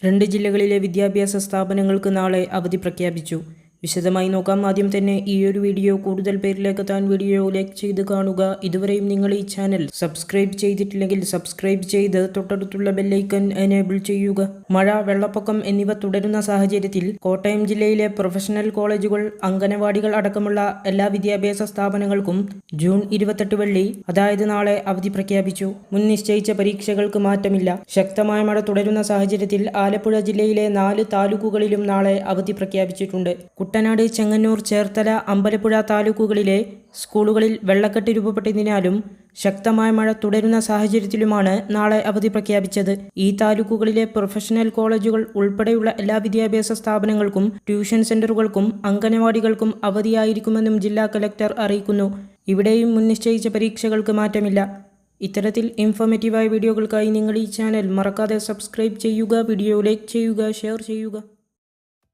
2 ജില്ലകളിലെ വിദ്യാഭ്യാസ സ്ഥാപനങ്ങൾക്ക് നാളെ അവധി പ്രഖ്യാപിച്ചു. വിശദമായി നോക്കാം. ആദ്യം തന്നെ ഈ ഒരു വീഡിയോ കൂടുതൽ പേരിലേക്ക് എത്താൻ വീഡിയോ ലൈക്ക് ചെയ്ത് കാണുക. ഇതുവരെയും നിങ്ങൾ ഈ ചാനൽ സബ്സ്ക്രൈബ് ചെയ്തിട്ടില്ലെങ്കിൽ സബ്സ്ക്രൈബ് ചെയ്ത് തൊട്ടടുത്തുള്ള ബെല്ലൈക്കൺ എനേബിൾ ചെയ്യുക. മഴ, വെള്ളപ്പൊക്കം എന്നിവ തുടരുന്ന സാഹചര്യത്തിൽ കോട്ടയം ജില്ലയിലെ പ്രൊഫഷണൽ കോളേജുകൾ, അംഗനവാടികൾ അടക്കമുള്ള എല്ലാ വിദ്യാഭ്യാസ സ്ഥാപനങ്ങൾക്കും ജൂൺ 28 വെള്ളി, അതായത് നാളെ അവധി പ്രഖ്യാപിച്ചു. മുൻ നിശ്ചയിച്ച പരീക്ഷകൾക്ക് മാറ്റമില്ല. ശക്തമായ മഴ തുടരുന്ന സാഹചര്യത്തിൽ ആലപ്പുഴ ജില്ലയിലെ 4 താലൂക്കുകളിലും നാളെ അവധി പ്രഖ്യാപിച്ചിട്ടുണ്ട്. കുട്ടനാട്, ചെങ്ങന്നൂർ, ചേർത്തല, അമ്പലപ്പുഴ താലൂക്കുകളിലെ സ്കൂളുകളിൽ വെള്ളക്കെട്ട് രൂപപ്പെട്ടതിനാലും ശക്തമായ മഴ തുടരുന്ന സാഹചര്യത്തിലുമാണ് നാളെ അവധി പ്രഖ്യാപിച്ചത്. ഈ താലൂക്കുകളിലെ പ്രൊഫഷണൽ കോളേജുകൾ ഉൾപ്പെടെയുള്ള എല്ലാ വിദ്യാഭ്യാസ സ്ഥാപനങ്ങൾക്കും ട്യൂഷൻ സെന്ററുകൾക്കും അംഗനവാടികൾക്കും അവധിയായിരിക്കുമെന്നും ജില്ലാ കലക്ടർ അറിയിക്കുന്നു. ഇവിടെയും മുൻ നിശ്ചയിച്ച പരീക്ഷകൾക്ക് മാറ്റമില്ല. ഇത്തരത്തിൽ ഇൻഫോർമേറ്റീവായ വീഡിയോകൾക്കായി നിങ്ങൾ ഈ ചാനൽ മറക്കാതെ സബ്സ്ക്രൈബ് ചെയ്യുക. വീഡിയോ ലൈക്ക് ചെയ്യുക, ഷെയർ ചെയ്യുക.